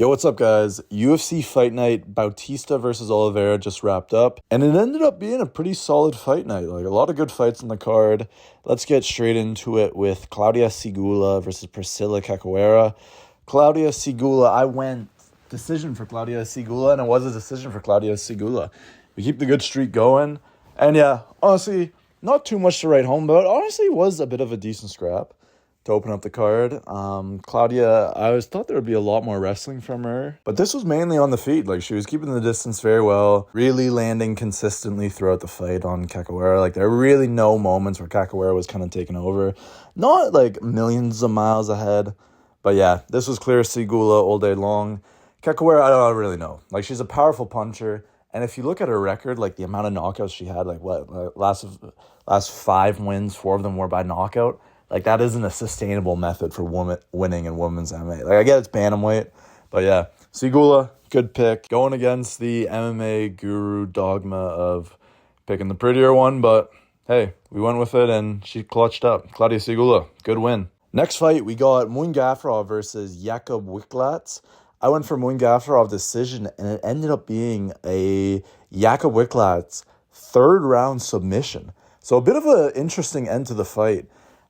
Yo, what's up, guys? UFC Fight Night Bautista versus Oliveira just wrapped up, and it ended up being a pretty solid fight night. Like, a lot of good fights on the card. Let's get straight into it with Claudia Segula versus Priscilla Cachoeira. Claudia Segula, I went decision for Claudia Segula, and it was a decision for Claudia Segula. We keep the good streak going, and yeah, honestly, not too much to write home about. Honestly, it was a bit of a decent scrap to open up the card. Claudia, I always thought there would be a lot more wrestling from her, but this was mainly on the feet. Like, she was keeping the distance very well, really landing consistently throughout the fight on Cachoeira. Like, there were really no moments where Cachoeira was kind of taking over. Not like millions of miles ahead, but yeah, this was clear Segula all day long. Cachoeira, I don't really know. Like, she's a powerful puncher, and if you look at her record, like the amount of knockouts she had, last 5 wins, 4 of them were by knockout. Like, that isn't a sustainable method for winning in women's MMA. Like, I get it's bantamweight, but yeah. Segula, good pick. Going against the MMA guru dogma of picking the prettier one, but hey, we went with it, and she clutched up. Claudia Segula, good win. Next fight, we got Muin Gafurov versus Jakub Wicklacz. I went for Muin Gafurov decision, and it ended up being a Jakub Wicklacz third-round submission. So a bit of an interesting end to the fight.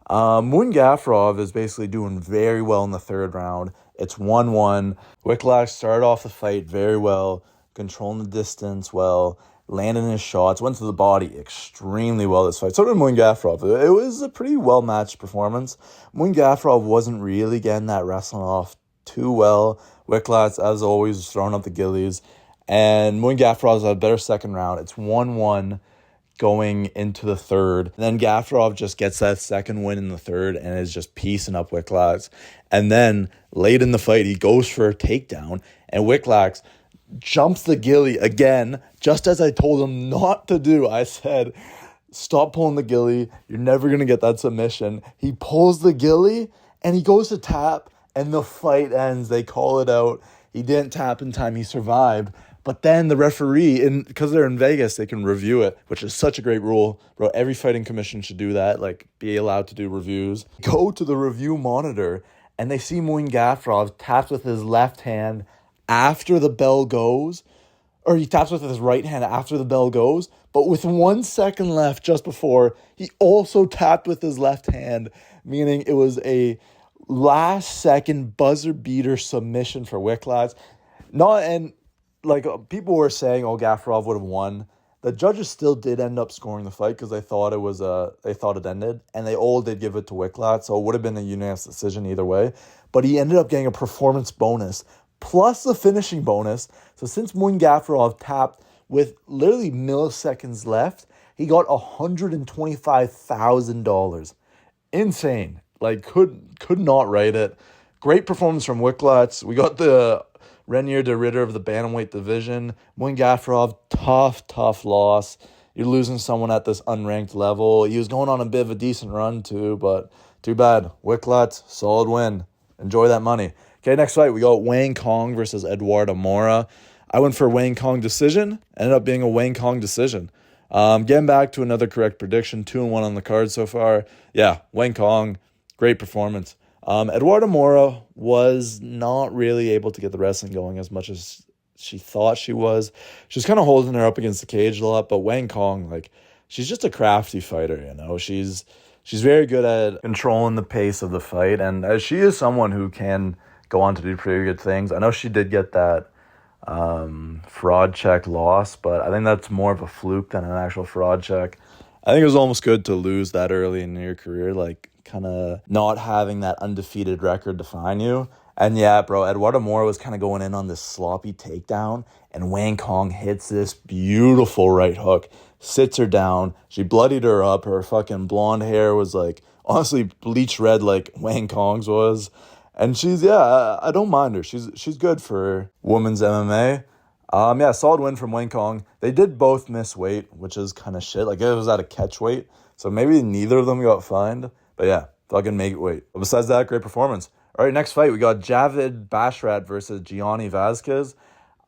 Muin Gafurov is basically doing very well in the third round. It's 1-1. Wicklacz started off the fight very well, controlling the distance well, landing his shots, went to the body extremely well this fight. So did Muin Gafurov. It was a pretty well-matched performance. Muin Gafurov wasn't really getting that wrestling off too well. Wicklacz, as always, was throwing up the gillies. And Muin Gafurov had a better second round. It's 1-1. Going into the third. And then Gafurov just gets that second win in the third and is just piecing up Wicklacz. And then late in the fight, he goes for a takedown, and Wicklacz jumps the gilly again, just as I told him not to do. I said, stop pulling the gilly. You're never going to get that submission. He pulls the gilly, and he goes to tap, and the fight ends. They call it out. He didn't tap in time. He survived. But then the referee, because they're in Vegas, they can review it, which is such a great rule. Bro, every fighting commission should do that, like be allowed to do reviews. Go to the review monitor, and they see Muin Gafurov taps with his left hand after the bell goes, or he taps with his right hand after the bell goes, but with 1 second left just before, he also tapped with his left hand, meaning it was a last-second buzzer-beater submission for Wicklacz. People were saying, Gafurov would have won. The judges still did end up scoring the fight because they thought it ended, and they all did give it to Wicklacz, so it would have been a unanimous decision either way. But he ended up getting a performance bonus plus a finishing bonus. So since Muin Gafurov tapped with literally milliseconds left, he got $125,000. Insane. Like, could not write it. Great performance from Wicklacz. We got the Renier de Ritter of the bantamweight division. Muin Gafurov, tough loss. You're losing someone at this unranked level. He was going on a bit of a decent run too, but too bad. Wicklacz, solid win. Enjoy that money. Okay, next fight, we got Wayne Kong versus Eduardo Mora. I went for Wayne Kong decision. Ended up being a Wayne Kong decision. Getting back to another correct prediction, 2-1 on the card so far. Yeah, Wayne Kong, great performance. Eduardo Mora was not really able to get the wrestling going as much as she thought she was. She was kind of holding her up against the cage a lot, but Wayne Kong, she's just a crafty fighter, you know. She's very good at controlling the pace of the fight, and she is someone who can go on to do pretty good things. I know she did get that fraud check loss, but I think that's more of a fluke than an actual fraud check. I think it was almost good to lose that early in your career, kind of not having that undefeated record define you. And yeah, bro, Eduardo Mora was kind of going in on this sloppy takedown, and Wayne Kong hits this beautiful right hook, sits her down. She bloodied her up. Her fucking blonde hair was honestly bleach red like Wayne Kong's was. And I don't mind her. She's good for women's MMA. Solid win from Wayne Kong. They did both miss weight, which is kind of shit. It was at a catch weight, so maybe neither of them got fined. But yeah, fucking make it weight. But besides that, great performance. All right, next fight, we got Javid Bashrat versus Gianni Vazquez.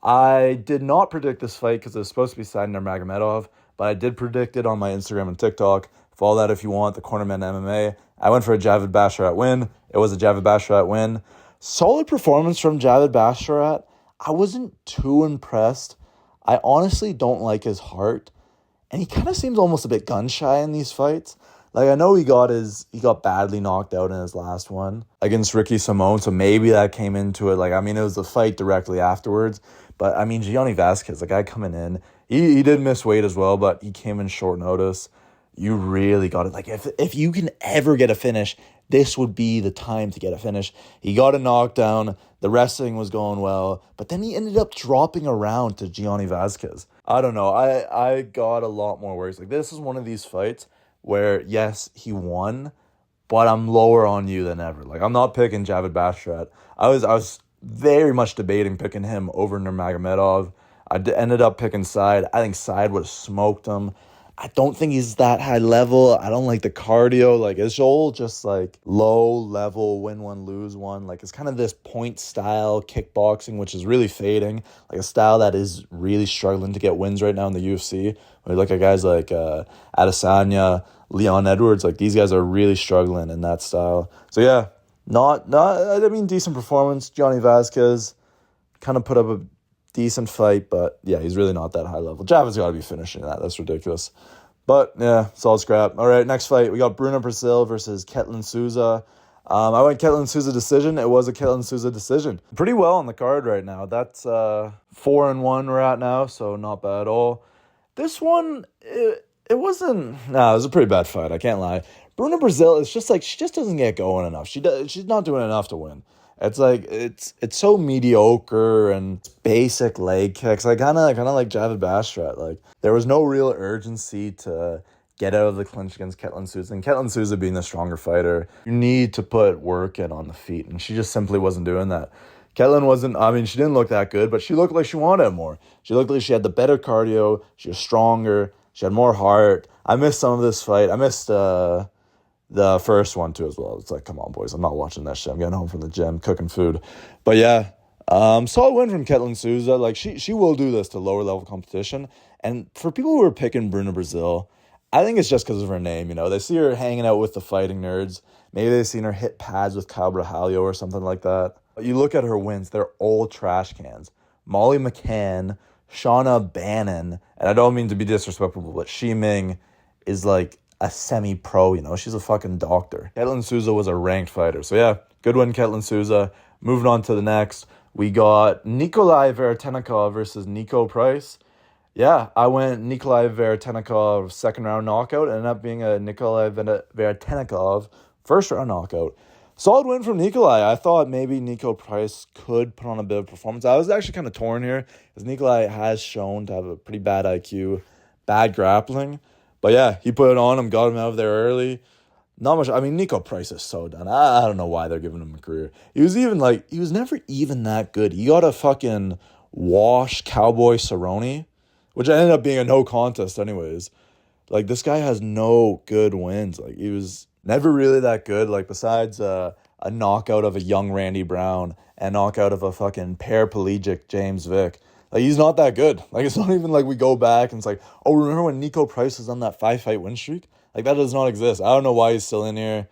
I did not predict this fight because it was supposed to be Sadnar Magomedov, but I did predict it on my Instagram and TikTok. Follow that if you want, the Cornerman MMA. I went for a Javid Bashrat win. It was a Javid Bashrat win. Solid performance from Javid Basharat. I wasn't too impressed. I honestly don't like his heart, and he kind of seems almost a bit gun shy in these fights. Like, I know he got badly knocked out in his last one against Ricky Simone, so maybe that came into it. Like, I mean, it was the fight directly afterwards. But, I mean, Gianni Vasquez, the guy coming in, he did miss weight as well, but he came in short notice. You really got it. Like, if you can ever get a finish, this would be the time to get a finish. He got a knockdown. The wrestling was going well, but then he ended up dropping around to Gianni Vasquez. I don't know. I got a lot more worries. Like, this is one of these fights where, yes, he won, but I'm lower on you than ever. Like, I'm not picking Javid Basharat. I was very much debating picking him over Nurmagomedov. Ended up picking Side. I think Side would have smoked him. I don't think he's that high level. I don't like the cardio. Like, it's all just like low level, win one, lose one. Like, it's kind of this point style kickboxing, which is really fading. Like, a style that is really struggling to get wins right now in the UFC. When you look at guys like Adesanya, Leon Edwards, like, these guys are really struggling in that style. So yeah, decent performance. Gianni Vasquez kind of put up a decent fight, but yeah, he's really not that high level. Javid's got to be finishing that. That's ridiculous. But yeah, solid scrap. All right, next fight. We got Bruno Brazil versus Ketlin Souza. I went Ketlin Souza decision. It was a Ketlin Souza decision. Pretty well on the card right now. That's 4-1 we're at now, so not bad at all. This one, it wasn't... Nah, it was a pretty bad fight. I can't lie. Bruno Brazil is just like, she just doesn't get going enough. She's not doing enough to win. It's like it's so mediocre and basic leg kicks. I kind of like Javid Basharat. Like, there was no real urgency to get out of the clinch against Ketlin Souza. And Ketlin Souza being the stronger fighter, you need to put work in on the feet, and she just simply wasn't doing that. Ketlin wasn't. I mean, she didn't look that good, but she looked like she wanted it more. She looked like she had the better cardio. She was stronger. She had more heart. I missed some of this fight. I missed the first one too as well. It's like, come on, boys, I'm not watching that shit. I'm getting home from the gym, cooking food. But yeah, solid win from Ketlin Souza. Like, she will do this to lower level competition. And for people who are picking Bruno Brazil, I think it's just because of her name. You know, they see her hanging out with the fighting nerds. Maybe they've seen her hit pads with Kyle Brahalio or something like that. But you look at her wins, they're all trash cans. Molly McCann, Shauna Bannon, and I don't mean to be disrespectful, but Shi Ming is like a semi-pro, you know. She's a fucking doctor. Ketlin Souza was a ranked fighter. So yeah, good one, Ketlin Souza. Moving on to the next, we got Nikolai Veretennikov versus Nico Price. Yeah, I went Nikolai Veretennikov second round knockout. It ended up being a Nikolai Veretennikov first round knockout. Solid win from Nikolai. I thought maybe Nico Price could put on a bit of performance. I was actually kind of torn here because Nikolai has shown to have a pretty bad IQ, bad grappling. But yeah, he put it on him, got him out of there early. Not much. I mean, Nico Price is so done. I don't know why they're giving him a career. He was never even that good. He got a fucking wash Cowboy Cerrone, which ended up being a no contest anyways. Like, this guy has no good wins. Like, he was never really that good. Like, besides a knockout of a young Randy Brown and knockout of a fucking paraplegic James Vick. Like, he's not that good. Like, it's not even like we go back and it's like, oh, remember when Nico Price was on that 5-fight win streak? Like, that does not exist. I don't know why he's still in here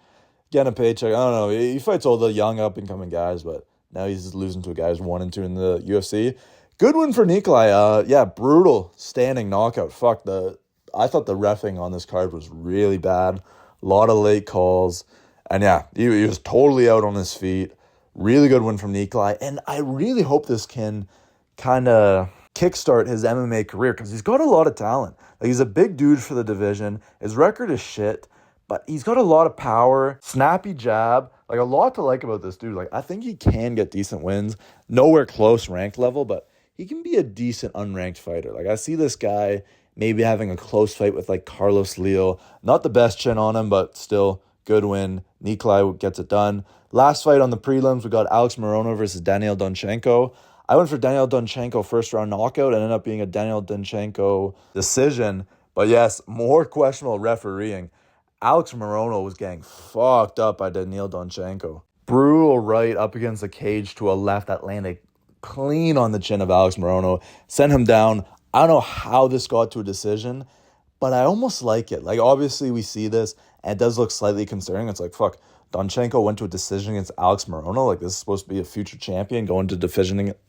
getting a paycheck. I don't know. He fights all the young up-and-coming guys, but now he's just losing to guys 1 and 2 in the UFC. Good win for Nikolai. Yeah, brutal standing knockout. I thought the reffing on this card was really bad. A lot of late calls. And yeah, he was totally out on his feet. Really good win from Nikolai. And I really hope this can kind of kickstart his MMA career because he's got a lot of talent. Like, he's a big dude for the division. His record is shit, but he's got a lot of power, snappy jab, like a lot to like about this dude. Like, I think he can get decent wins. Nowhere close ranked level, but he can be a decent unranked fighter. Like, I see this guy maybe having a close fight with like Carlos Leal. Not the best chin on him, but still good win. Nikolai gets it done. Last fight on the prelims, we got Alex Morono versus Daniel Donchenko. I went for Daniel Donchenko first round knockout. It ended up being a Daniel Donchenko decision. But yes, more questionable refereeing. Alex Morono was getting fucked up by Daniel Donchenko. Brutal right up against the cage to a left that landed clean on the chin of Alex Morono. Sent him down. I don't know how this got to a decision, but I almost like it. Like, obviously we see this, and it does look slightly concerning. It's like, fuck, Donchenko went to a decision against Alex Morono. Like, this is supposed to be a future champion going to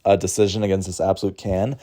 a decision against this absolute can.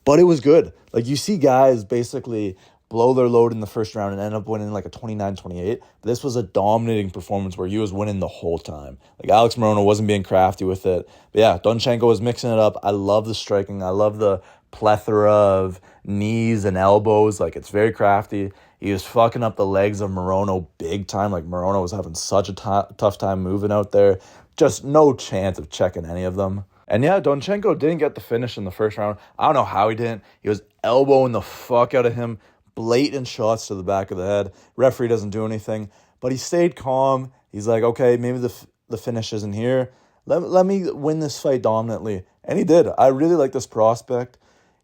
But it was good. Like, you see guys basically blow their load in the first round and end up winning like a 29-28. This was a dominating performance where he was winning the whole time. Like, Alex Morono wasn't being crafty with it. But yeah, Donchenko was mixing it up. I love the striking. I love the plethora of knees and elbows. Like, it's very crafty. He was fucking up the legs of Morono big time. Like, Morono was having such a tough time moving out there. Just no chance of checking any of them. And yeah, Donchenko didn't get the finish in the first round. I don't know how he didn't. He was elbowing the fuck out of him. Blatant shots to the back of the head. Referee doesn't do anything. But he stayed calm. He's like, okay, maybe the finish isn't here. Let me win this fight dominantly. And he did. I really like this prospect.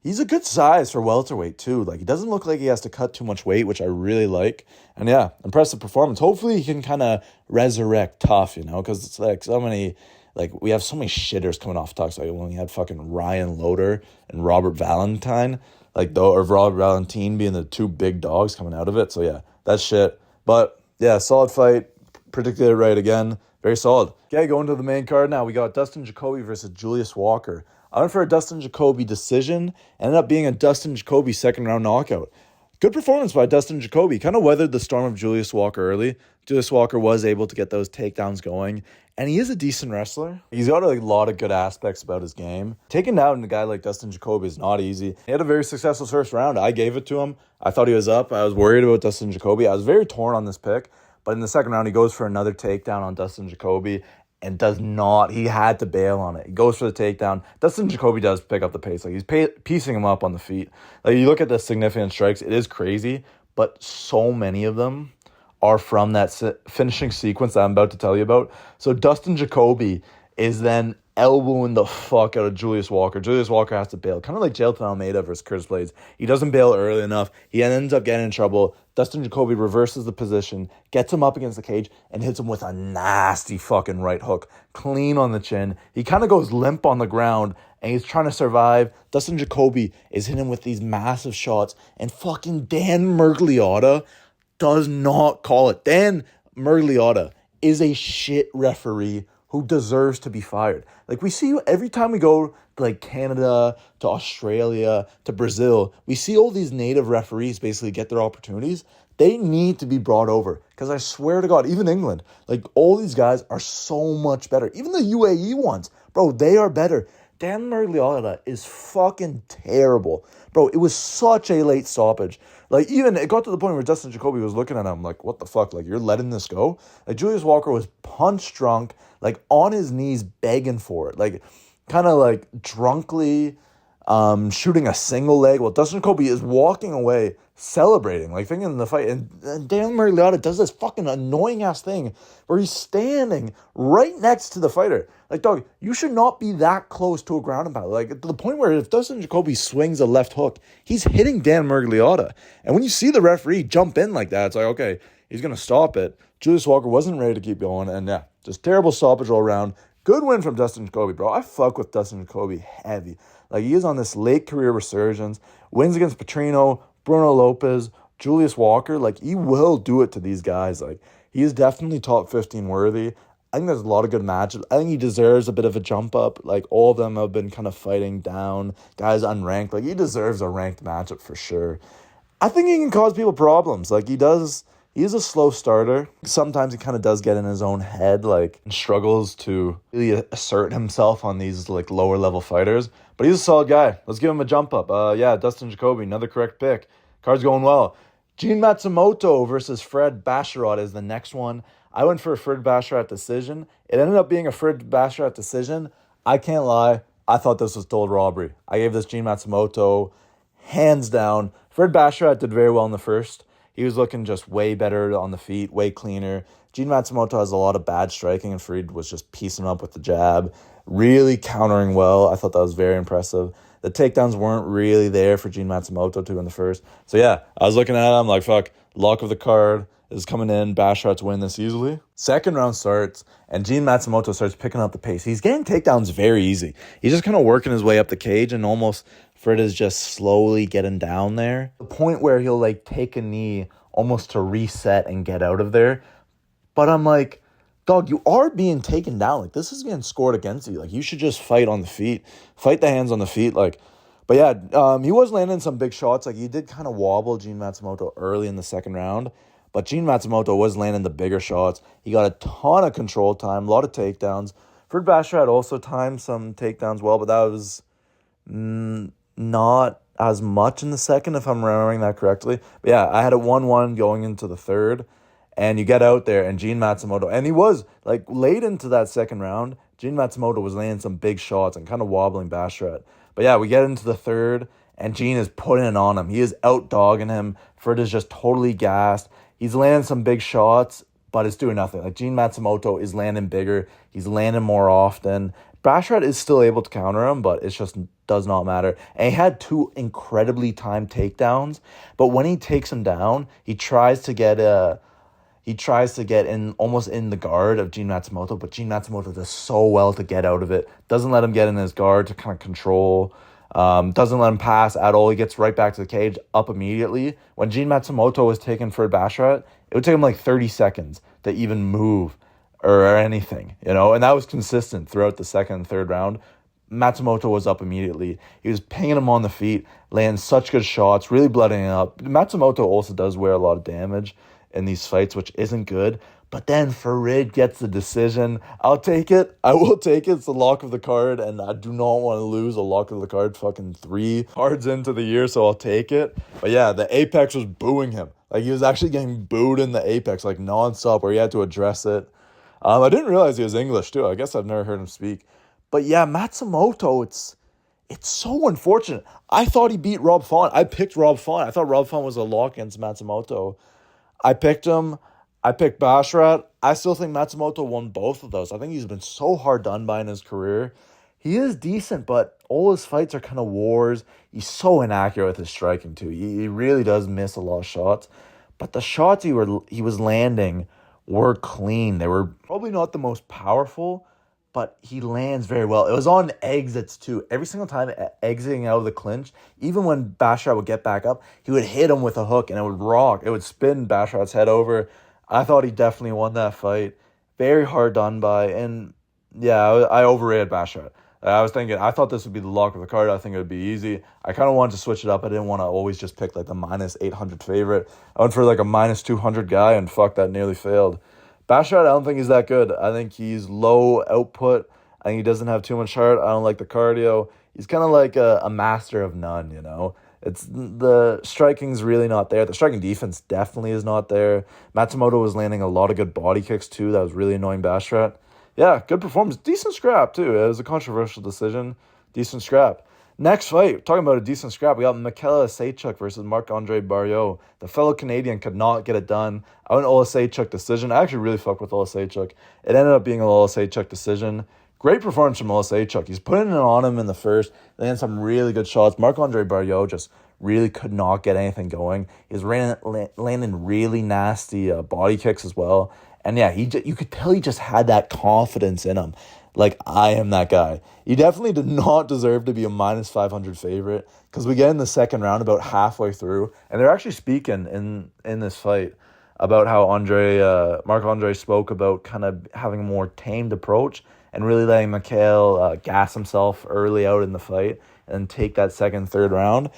He's a good size for welterweight, too. Like, he doesn't look like he has to cut too much weight, which I really like. And yeah, impressive performance. Hopefully he can kind of resurrect tough, because it's like so many, like, we have so many shitters coming off tough. Like, when we had fucking Ryan Loder and Robert Valentine, or Robert Valentine being the two big dogs coming out of it. So yeah, that's shit. But yeah, solid fight. Predicted it right again. Very solid. Okay, going to the main card now. We got Dustin Jacoby versus Julius Walker. I went for a Dustin Jacoby decision. Ended up being a Dustin Jacoby second round knockout. Good performance by Dustin Jacoby. Kind of weathered the storm of Julius Walker early. Julius Walker was able to get those takedowns going. And he is a decent wrestler. He's got a lot of good aspects about his game. Taking down a guy like Dustin Jacoby is not easy. He had a very successful first round. I gave it to him. I thought he was up. I was worried about Dustin Jacoby. I was very torn on this pick. But in the second round, he goes for another takedown on Dustin Jacoby and does not. He had to bail on it. He goes for the takedown. Dustin Jacoby does pick up the pace. Like, he's piecing him up on the feet. Like, you look at the significant strikes, it is crazy, but so many of them are from that finishing sequence that I'm about to tell you about. So Dustin Jacoby is then elbowing the fuck out of Julius Walker. Julius Walker has to bail. Kind of like Jailton Almeida versus Curtis Blades. He doesn't bail early enough. He ends up getting in trouble. Dustin Jacoby reverses the position, gets him up against the cage, and hits him with a nasty fucking right hook. Clean on the chin. He kind of goes limp on the ground, and he's trying to survive. Dustin Jacoby is hitting him with these massive shots, and fucking Dan Miragliotta does not call it. Dan Miragliotta is a shit referee who deserves to be fired. Like, we see every time we go to like Canada, to Australia, to Brazil, we see all these native referees basically get their opportunities. They need to be brought over. Because I swear to God, even England, like, all these guys are so much better. Even the UAE ones, bro, they are better. Dan Miragliotta is fucking terrible. Bro, it was such a late stoppage. Like, even it got to the point where Dustin Jacoby was looking at him like, what the fuck? Like, you're letting this go? Like, Julius Walker was punch drunk, like, on his knees begging for it. Like, kind of like drunkenly shooting a single leg while Dustin Jacoby is walking away celebrating, like, thinking in the fight. And Dan Miragliotta does this fucking annoying ass thing where he's standing right next to the fighter. Like, dog, you should not be that close to a ground and pound. Like, to the point where if Dustin Jacoby swings a left hook, he's hitting Dan Miragliotta. And when you see the referee jump in like that, it's like, okay, he's going to stop it. Julius Walker wasn't ready to keep going. And yeah, just terrible stoppage all around. Good win from Dustin Jacoby, bro. I fuck with Dustin Jacoby heavy. Like, he is on this late career resurgence. Wins against Petrino, Bruno Lopez, Julius Walker. Like, he will do it to these guys. Like, he is definitely top 15 worthy. I think there's a lot of good matches. I think he deserves a bit of a jump up. Like, all of them have been kind of fighting down. Guys unranked. Like, he deserves a ranked matchup for sure. I think he can cause people problems. Like, he does. He's a slow starter. Sometimes he kind of does get in his own head, like, and struggles to really assert himself on these, like, lower level fighters. But he's a solid guy. Let's give him a jump up. Yeah, Dustin Jacoby, another correct pick. Card's going well. Gene Matsumoto versus Fred Basharat is the next one. I went for a Fred Basharat decision. It ended up being a Fred Basharat decision. I can't lie. I thought this was total robbery. I gave this Gene Matsumoto hands down. Fred Basharat did very well in the first. He was looking just way better on the feet, way cleaner. Gene Matsumoto has a lot of bad striking, and Fred was just piecing him up with the jab, really countering well. I thought that was very impressive. The takedowns weren't really there for Gene Matsumoto to in the first. So yeah, I was looking at him like, fuck, luck of the card is coming in. Basharat's win this easily. Second round starts, and Gene Matsumoto starts picking up the pace. He's getting takedowns very easy. He's just kind of working his way up the cage, and almost Fred is just slowly getting down there. The point where he'll, like, take a knee almost to reset and get out of there. But I'm like, dog, you are being taken down. Like, this is getting scored against you. Like, you should just fight on the feet. Fight the hands on the feet. Like, but yeah, he was landing some big shots. Like, he did kind of wobble Gene Matsumoto early in the second round. But Gene Matsumoto was landing the bigger shots. He got a ton of control time, a lot of takedowns. Fred Basharat also timed some takedowns well, but that was not as much in the second, if I'm remembering that correctly. But yeah, I had a 1-1 going into the third. And you get out there, and Gene Matsumoto, and he was, like, late into that second round, Gene Matsumoto was landing some big shots and kind of wobbling Basharat. But yeah, we get into the third, and Gene is putting it on him. He is out-dogging him. Fred is just totally gassed. He's landing some big shots, but it's doing nothing. Like, Gene Matsumoto is landing bigger. He's landing more often. Basharat is still able to counter him, but it just does not matter. And he had 2 incredibly timed takedowns, but when he takes him down, he tries to get in almost in the guard of Gene Matsumoto, but Gene Matsumoto does so well to get out of it. Doesn't let him get in his guard to kind of control. Doesn't let him pass at all. He gets right back to the cage, up immediately. When Gene Matsumoto was taken for Basharat, it would take him like 30 seconds to even move or anything, you know? And that was consistent throughout the second and third round. Matsumoto was up immediately. He was pinging him on the feet, laying such good shots, really blooding it up. Matsumoto also does wear a lot of damage in these fights, which isn't good. But then Farid gets the decision. I'll take it. I will take it. It's the lock of the card, and I do not want to lose a lock of the card fucking 3 cards into the year, so I'll take it. But yeah, the Apex was booing him. Like, he was actually getting booed in the Apex, like, nonstop, where he had to address it. I didn't realize he was English, too. I guess I've never heard him speak. But yeah, Matsumoto, it's so unfortunate. I thought he beat Rob Font. I picked Rob Font. I thought Rob Font was a lock against Matsumoto. I picked him. I picked Basharat. I still think Matsumoto won both of those. I think he's been so hard done by in his career. He is decent, but all his fights are kind of wars. He's so inaccurate with his striking, too. He really does miss a lot of shots. But the shots he was landing were clean. They were probably not the most powerful, but he lands very well. It was on exits, too. Every single time exiting out of the clinch, even when Basharat would get back up, he would hit him with a hook, and it would rock. It would spin Basharat's head over. I thought he definitely won that fight. Very hard done by. And, yeah, I overrated Basharat. I thought this would be the lock of the card. I think it would be easy. I kind of wanted to switch it up. I didn't want to always just pick, like, the minus 800 favorite. I went for, like, a minus 200 guy, and fuck, that nearly failed. Basharat, I don't think he's that good. I think he's low output. I think he doesn't have too much heart. I don't like the cardio. He's kind of like a master of none, you know? The striking's really not there. The striking defense definitely is not there. Matsumoto was landing a lot of good body kicks, too. That was really annoying Basharat. Yeah, good performance. Decent scrap, too. It was a controversial decision. Decent scrap. Next fight, talking about a decent scrap, we got Michele Oseichuk versus Marc-Andre Barriault. The fellow Canadian could not get it done. I went Oseichuk decision. I actually really fucked with Oseichuk. It ended up being an Oseichuk decision. Great performance from Oseichuk. He's putting it on him in the first. They had some really good shots. Marc-Andre Barriault just really could not get anything going. He's landing really nasty body kicks as well. And yeah, you could tell he just had that confidence in him. Like, I am that guy. He definitely did not deserve to be a minus 500 favorite, because we get in the second round about halfway through, and they're actually speaking in this fight about how Marc-Andre spoke about kind of having a more tamed approach and really letting Michele gas himself early out in the fight and take that second, third round.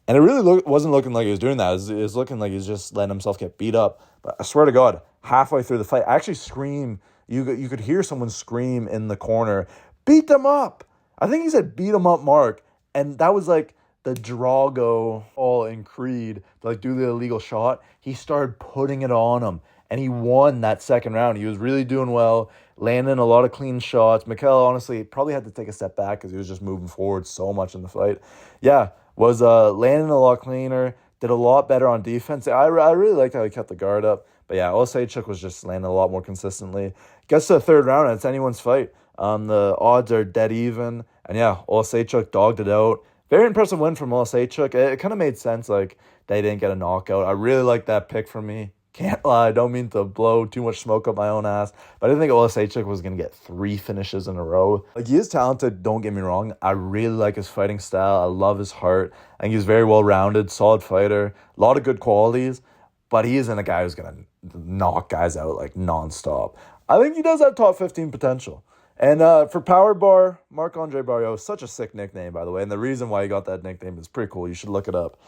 And it really wasn't looking like he was doing that. It was looking like he was just letting himself get beat up. But I swear to God, halfway through the fight, I actually screamed. You could hear someone scream in the corner, "Beat them up!" I think he said, "Beat them up, Mark." And that was like the Drago all in Creed to like do the illegal shot. He started putting it on him, and he won that second round. He was really doing well, landing a lot of clean shots. Michele, honestly, probably had to take a step back because he was just moving forward so much in the fight. Yeah, was landing a lot cleaner, did a lot better on defense. I really liked how he kept the guard up. But yeah, Oseichuk was just landing a lot more consistently. Gets to the third round, and it's anyone's fight. The odds are dead even. And yeah, Oseichuk dogged it out. Very impressive win from Oseichuk. It kind of made sense, like, they didn't get a knockout. I really like that pick from me. Can't lie, I don't mean to blow too much smoke up my own ass, but I didn't think Oseichuk was going to get 3 finishes in a row. Like, he is talented, don't get me wrong. I really like his fighting style. I love his heart. I think he's very well-rounded, solid fighter, a lot of good qualities, but he isn't a guy who's going to knock guys out, like, nonstop. I think he does have top 15 potential. And for Power Bar, Marc-Andre Barrios, such a sick nickname, by the way. And the reason why he got that nickname is pretty cool. You should look it up.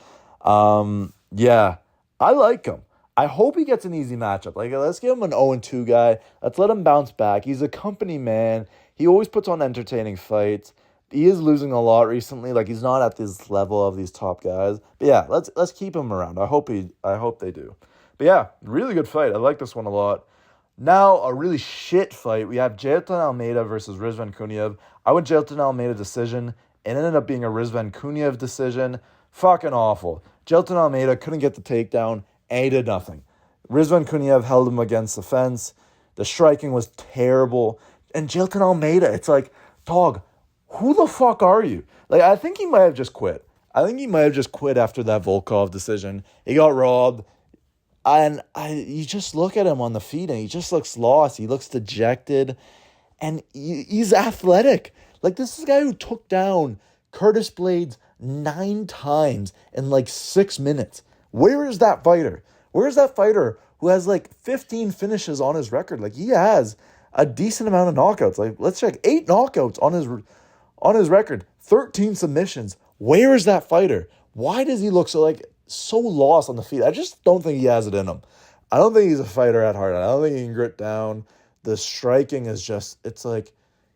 Yeah, I like him. I hope he gets an easy matchup. Like, let's give him an 0-2 guy. Let's let him bounce back. He's a company man. He always puts on entertaining fights. He is losing a lot recently. Like, he's not at this level of these top guys. But yeah, let's keep him around. I hope they do. But yeah, really good fight. I like this one a lot. Now, a really shit fight. We have Jailton Almeida versus Rizvan Kuniev. I went Jailton Almeida decision. It ended up being a Rizvan Kuniev decision. Fucking awful. Jailton Almeida couldn't get the takedown, and he did nothing. Rizvan Kuniev held him against the fence. The striking was terrible. And Jailton Almeida, it's like, dog, who the fuck are you? Like, I think he might have just quit. After that Volkov decision. He got robbed. And you just look at him on the feet, and he just looks lost. He looks dejected. And he's athletic. Like, this is a guy who took down Curtis Blades 9 times in like 6 minutes. Where is that fighter? Where is that fighter who has like 15 finishes on his record? Like, he has a decent amount of knockouts. Like, let's check. 8 knockouts on his record. 13 submissions. Where is that fighter? Why does he look so lost on the feet? I just don't think he has it in him. I don't think he's a fighter at heart. I don't think he can grit down. The striking is just, it's like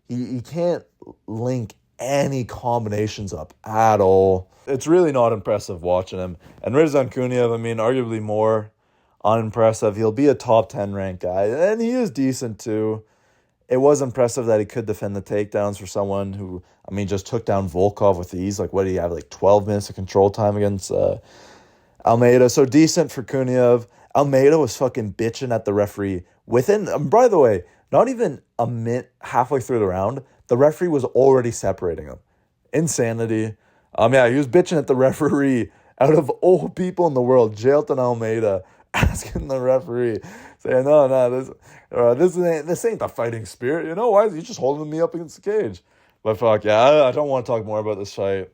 he can't link any combinations up at all. It's really not impressive watching him. And Rizvan Kuniev, I mean, arguably more unimpressive. He'll be a top 10 ranked guy, and he is decent too. It was impressive that he could defend the takedowns for someone who, I mean, just took down Volkov with ease. Like, what did he have, like 12 minutes of control time against Almeida? So decent for Kuniev. Almeida was fucking bitching at the referee by the way, not even a minute halfway through the round, the referee was already separating him. Insanity. Yeah, he was bitching at the referee out of all people in the world, Jailton Almeida, asking the referee, saying, no, this ain't the fighting spirit, you know? Why is he just holding me up against the cage? But fuck, yeah, I don't want to talk more about this fight.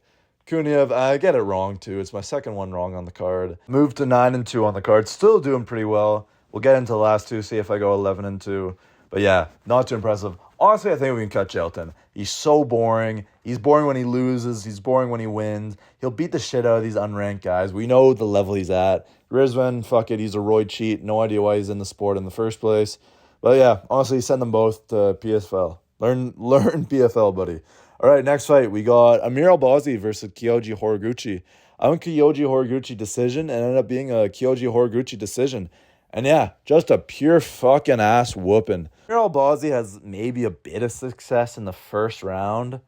Kuniev, I get it wrong too. It's my second one wrong on the card. Moved to 9-2 on the card. Still doing pretty well. We'll get into the last two, see if I go 11-2. But yeah, not too impressive. Honestly, I think we can cut Jailton. He's so boring. He's boring when he loses. He's boring when he wins. He'll beat the shit out of these unranked guys. We know the level he's at. Rizvan, fuck it, he's a roid cheat. No idea why he's in the sport in the first place. But yeah, honestly, send them both to PSFL. Learn PFL, buddy. All right, next fight. We got Amir Albazi versus Kyoji Horiguchi. I went Kyoji Horiguchi decision and ended up being a Kyoji Horiguchi decision. And yeah, just a pure fucking ass whooping. Amir Albazi has maybe a bit of success in the first round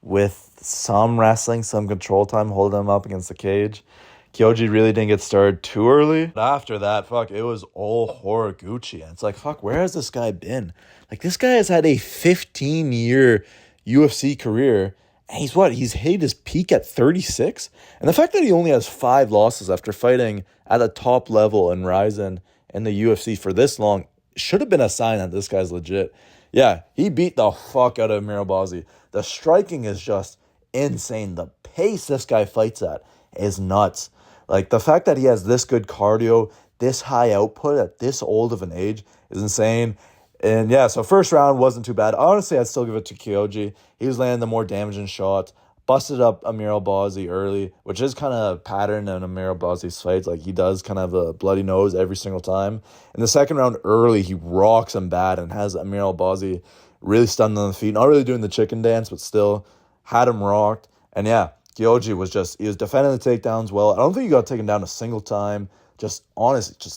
with some wrestling, some control time, holding him up against the cage. Kyoji really didn't get started too early. But after that, fuck, it was all Horiguchi. And it's like, fuck, where has this guy been? Like, this guy has had a 15-year UFC career, and he's hit his peak at 36. And the fact that he only has 5 losses after fighting at a top level and rising in the UFC for this long should have been a sign that this guy's legit. Yeah, he beat the fuck out of Amir Albazi. The striking is just insane. The pace this guy fights at is nuts. Like, the fact that he has this good cardio, this high output at this old of an age is insane. And yeah, so first round wasn't too bad. Honestly, I'd still give it to Kyoji. He was landing the more damaging shots. Busted up Amir Albazi early, which is kind of a pattern in Amir Albazi's fights. Like, he does kind of have a bloody nose every single time. In the second round early, he rocks him bad and has Amir Albazi really stunned on the feet. Not really doing the chicken dance, but still had him rocked. And yeah, Kyoji was defending the takedowns well. I don't think he got taken down a single time. Just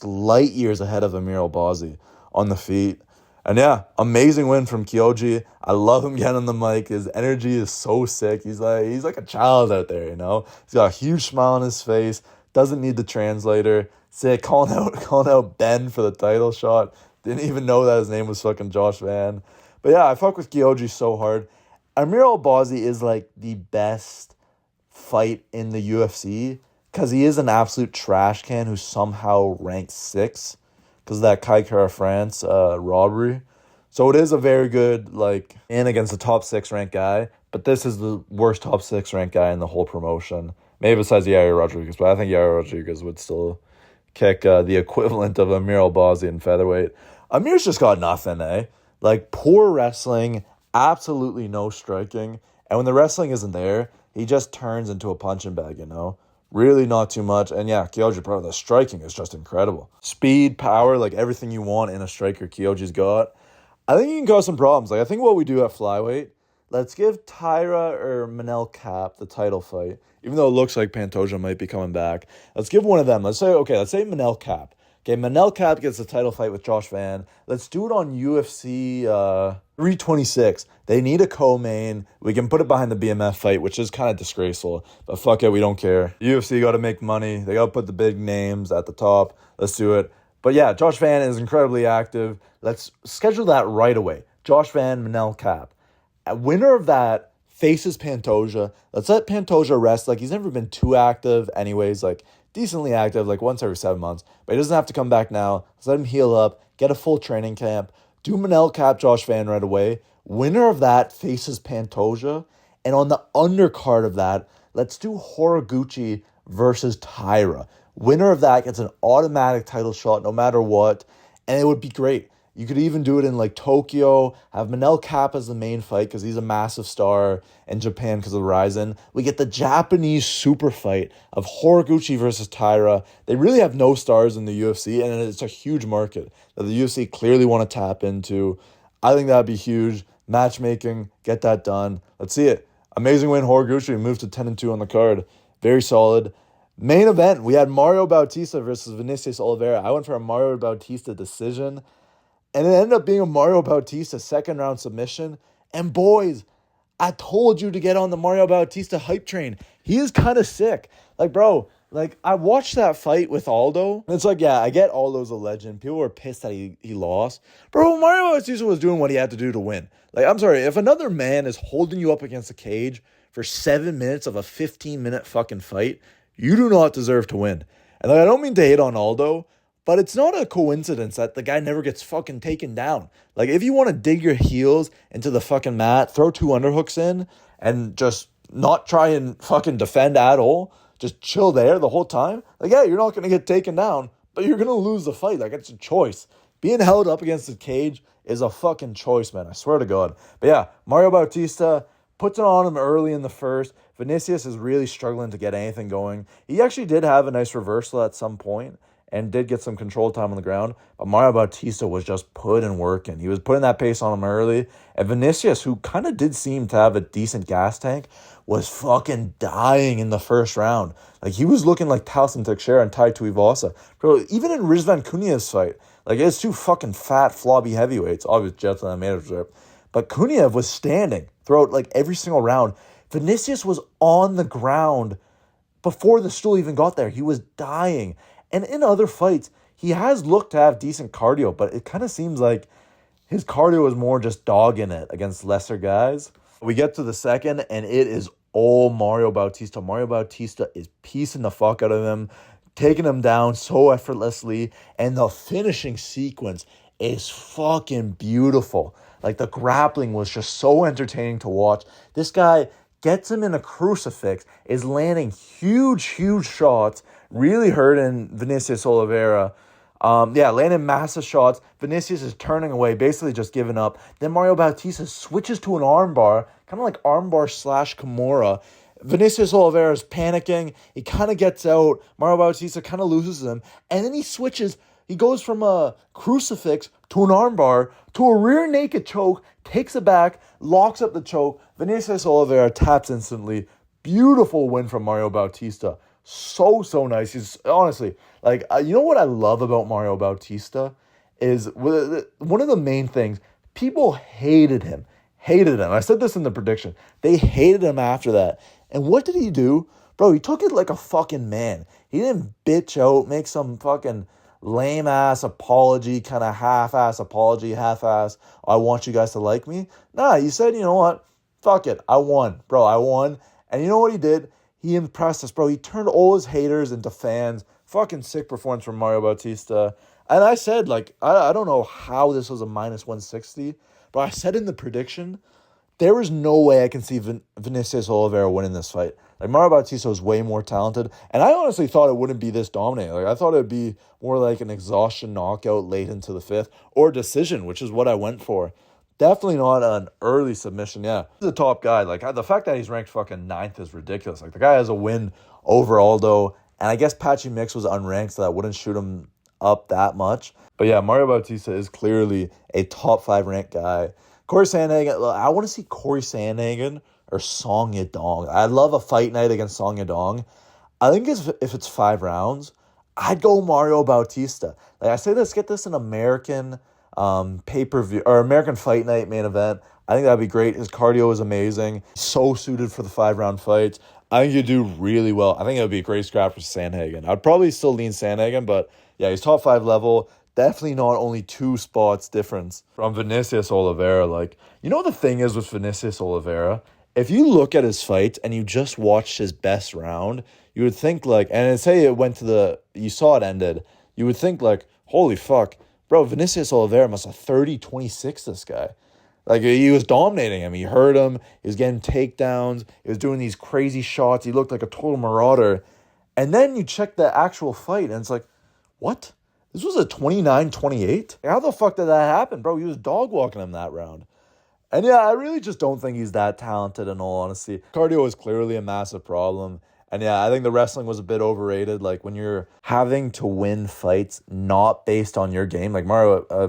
light years ahead of Amir Albazi on the feet. And yeah, amazing win from Kyoji. I love him getting on the mic. His energy is so sick. He's like a child out there, you know? He's got a huge smile on his face. Doesn't need the translator. Sick. Calling out Ben for the title shot. Didn't even know that his name was fucking Josh Van. But yeah, I fuck with Kyoji so hard. Amir Albazi is like the best fight in the UFC because he is an absolute trash can who somehow ranked 6th because of that Kai Kara France robbery. So it is a very good, in against the top 6 ranked guy, but this is the worst top 6 ranked guy in the whole promotion. Maybe besides Yair Rodriguez, but I think Yair Rodriguez would still kick the equivalent of Amir Albazi in featherweight. Amir's just got nothing, eh? Like, poor wrestling, absolutely no striking. And when the wrestling isn't there, he just turns into a punching bag, you know? Really not too much. And yeah, Kyoji Pro, the striking is just incredible. Speed, power, like everything you want in a striker, Kyoji's got. I think he can cause some problems. Like, I think what we do at flyweight, let's give Tyra or Manel Cap the title fight, even though it looks like Pantoja might be coming back. Let's give one of them. Let's say Manel Cap. Okay, Manel Cap gets the title fight with Josh Van. Let's do it on UFC 326. They need a co-main. We can put it behind the BMF fight, which is kind of disgraceful. But fuck it, we don't care. UFC got to make money. They got to put the big names at the top. Let's do it. But yeah, Josh Van is incredibly active. Let's schedule that right away. Josh Van, Manel Cap. A winner of that faces Pantoja. Let's let Pantoja rest. Like, he's never been too active anyways. Like, decently active, like once every 7 months. But he doesn't have to come back now. Let's let him heal up, get a full training camp. Do Manel Cap, Josh Van right away. Winner of that faces Pantoja. And on the undercard of that, let's do Horiguchi versus Taira. Winner of that gets an automatic title shot no matter what. And it would be great. You could even do it in like Tokyo, have Manel Cap as the main fight because he's a massive star in Japan because of the Ryzen. We get the Japanese super fight of Horiguchi versus Taira. They really have no stars in the UFC, and it's a huge market that the UFC clearly want to tap into. I think that'd be huge. Matchmaking, get that done. Let's see it. Amazing win, Horiguchi. Moved to 10-2 on the card. Very solid. Main event, we had Mario Bautista versus Vinicius Oliveira. I went for a Mario Bautista decision. And it ended up being a Mario Bautista second-round submission. And boys, I told you to get on the Mario Bautista hype train. He is kind of sick. Like, bro, like, I watched that fight with Aldo. And it's like, yeah, I get Aldo's a legend. People were pissed that he lost. Bro, Mario Bautista was doing what he had to do to win. Like, I'm sorry, if another man is holding you up against a cage for 7 minutes of a 15-minute fucking fight, you do not deserve to win. And like, I don't mean to hate on Aldo, but it's not a coincidence that the guy never gets fucking taken down. Like, if you want to dig your heels into the fucking mat, throw 2 underhooks in, and just not try and fucking defend at all, just chill there the whole time, like, yeah, you're not going to get taken down, but you're going to lose the fight. Like, it's a choice. Being held up against the cage is a fucking choice, man. I swear to God. But yeah, Mario Bautista puts it on him early in the first. Vinicius is really struggling to get anything going. He actually did have a nice reversal at some point and did get some control time on the ground. But Mario Bautista was just putting work in. He was putting that pace on him early. And Vinicius, who kind of did seem to have a decent gas tank, was fucking dying in the first round. Like, he was looking like Talson Teixeira and Tai Tuivasa. Bro, even in Rizvan Cunha's fight, like, it's 2 fucking fat, flobby heavyweights. Obviously, Jets and manager. But Cunha was standing throughout, like, every single round. Vinicius was on the ground before the stool even got there. He was dying. And in other fights, he has looked to have decent cardio, but it kind of seems like his cardio is more just dogging it against lesser guys. We get to the second, and it is all Mario Bautista. Mario Bautista is piecing the fuck out of him, taking him down so effortlessly, and the finishing sequence is fucking beautiful. Like, the grappling was just so entertaining to watch. This guy gets him in a crucifix, is landing huge shots, really hurting Vinicius Oliveira. Landing massive shots. Vinicius is turning away, basically just giving up. Then Mario Bautista switches to an armbar, kind of like armbar / Kimura. Vinicius Oliveira is panicking. He kind of gets out. Mario Bautista kind of loses him. And then he switches. He goes from a crucifix to an armbar to a rear naked choke, takes it back, locks up the choke. Vinicius Oliveira taps instantly. Beautiful win from Mario Bautista. So nice. He's honestly, like, you know what I love about Mario Bautista is one of the main things. People hated him. I said this in the prediction. They hated him after that. And what did he do? Bro, he took it like a fucking man. He didn't bitch out, make some fucking lame-ass apology, kind of half-ass apology, half-ass, I want you guys to like me. Nah, he said, you know what? Fuck it. I won. Bro, I won. And you know what he did? He impressed us, bro. He turned all his haters into fans. Fucking sick performance from Mario Bautista. And I said, like, I don't know how this was a minus 160, but I said in the prediction, there is no way I can see Vinicius Oliveira winning this fight. Like, Mario Bautista was way more talented, and I honestly thought it wouldn't be this dominating. Like, I thought it'd be more like an exhaustion knockout late into the fifth, or decision, which is what I went for. Definitely not an early submission. Yeah, he's a top guy. Like, the fact that he's ranked fucking ninth is ridiculous. Like, the guy has a win over Aldo, and I guess Patchy Mix was unranked, so that wouldn't shoot him up that much. But yeah, Mario Bautista is clearly a top 5 ranked guy. Corey Sandhagen, I want to see Corey Sandhagen or Song Yadong. I'd love a fight night against Song Yadong. I think if it's 5 rounds, I'd go Mario Bautista. Like I say, let's get this an American pay-per-view or American Fight Night main event. I think that'd be great. His cardio is amazing. So suited for the 5-round fights. I think you do really well. I think it would be a great scrap for Sandhagen. I'd probably still lean Sandhagen, but yeah, he's top 5 level. Definitely not only 2 spots difference from Vinicius Oliveira. Like, you know the thing is with Vinicius Oliveira? If you look at his fights and you just watched his best round, you would think like, and say it went to you saw it ended, you would think like, holy fuck, bro, Vinicius Oliveira must have 30-26 this guy. Like, he was dominating him. He hurt him. He was getting takedowns. He was doing these crazy shots. He looked like a total marauder. And then you check the actual fight, and it's like, what? This was a 29-28? How the fuck did that happen, bro? He was dog walking him that round. And yeah, I really just don't think he's that talented in all honesty. Cardio is clearly a massive problem. And yeah, I think the wrestling was a bit overrated. Like, when you're having to win fights not based on your game, like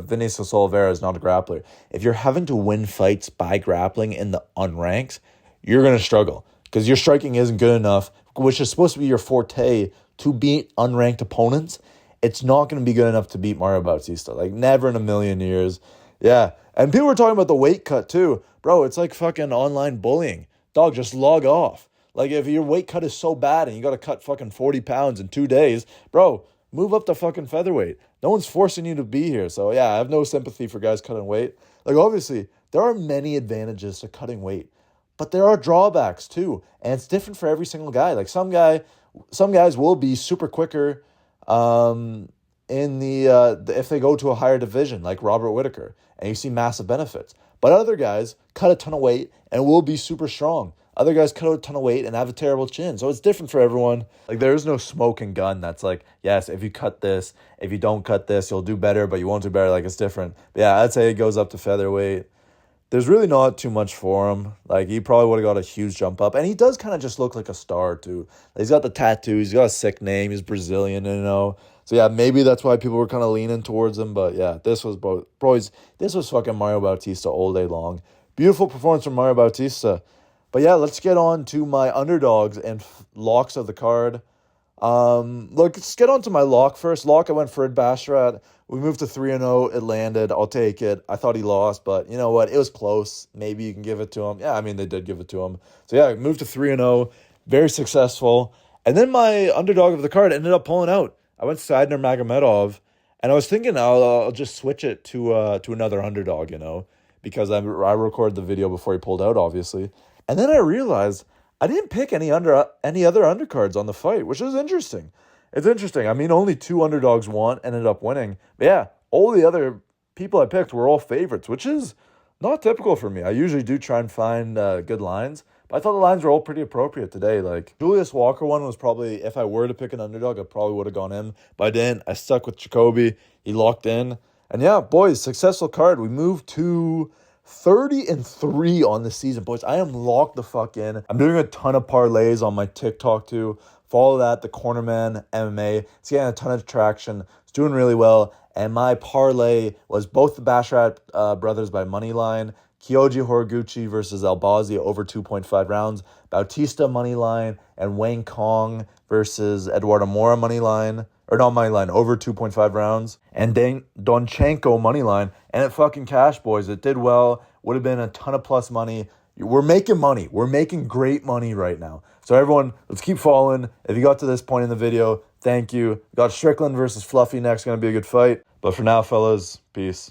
Vinicius Oliveira is not a grappler. If you're having to win fights by grappling in the unranks, you're going to struggle because your striking isn't good enough, which is supposed to be your forte to beat unranked opponents. It's not going to be good enough to beat Mario Bautista. Like, never in a million years. Yeah. And people were talking about the weight cut too. Bro, it's like fucking online bullying. Dog, just log off. Like, if your weight cut is so bad and you got to cut fucking 40 pounds in 2 days, bro, move up to fucking featherweight. No one's forcing you to be here. So, yeah, I have no sympathy for guys cutting weight. Like, obviously, there are many advantages to cutting weight, but there are drawbacks too. And it's different for every single guy. Like, some guys will be super quicker if they go to a higher division, like Robert Whittaker, and you see massive benefits. But other guys cut a ton of weight and will be super strong. Other guys cut a ton of weight and have a terrible chin. So it's different for everyone. Like, there is no smoking gun that's like, yes, if you cut this, if you don't cut this, you'll do better, but you won't do better. Like, it's different. But yeah, I'd say it goes up to featherweight. There's really not too much for him. Like, he probably would have got a huge jump up. And he does kind of just look like a star, too. He's got the tattoos. He's got a sick name. He's Brazilian, you know. So, yeah, maybe that's why people were kind of leaning towards him. But, yeah, this was fucking Mario Bautista all day long. Beautiful performance from Mario Bautista. But, yeah, let's get on to my underdogs and locks of the card. Let's get on to my lock first. Lock, I went Fred Basharat. We moved to 3-0. It landed. I'll take it. I thought he lost, but you know what? It was close. Maybe you can give it to him. Yeah, I mean, they did give it to him. So, yeah, moved to 3-0. Very successful. And then my underdog of the card ended up pulling out. I went Sadner Magomedov, and I was thinking I'll just switch it to another underdog, you know, because I recorded the video before he pulled out, obviously. And then I realized I didn't pick any other undercards on the fight, which is interesting. It's interesting. I mean, only 2 underdogs ended up winning. But yeah, all the other people I picked were all favorites, which is not typical for me. I usually do try and find good lines, but I thought the lines were all pretty appropriate today. Like, Julius Walker one was probably, if I were to pick an underdog, I probably would have gone him. But I didn't. I stuck with Jacoby. He locked in. And yeah, boys, successful card. We moved to 30-3 on the season, boys. I am locked the fuck in. I'm doing a ton of parlays on my TikTok too. Follow that, the Cornerman MMA. It's getting a ton of traction. It's doing really well. And my parlay was both the Basharat brothers by moneyline, Kyoji Horiguchi versus Albazi over 2.5 rounds, Bautista moneyline, and Wang Kong versus Eduardo Mora moneyline. Or not moneyline, over 2.5 rounds. And Donchenko moneyline. And it fucking cashed, boys. It did well. Would have been a ton of plus money. We're making money. We're making great money right now. So everyone, let's keep following. If you got to this point in the video, thank you. Got Strickland versus Fluffy next. Going to be a good fight. But for now, fellas, peace.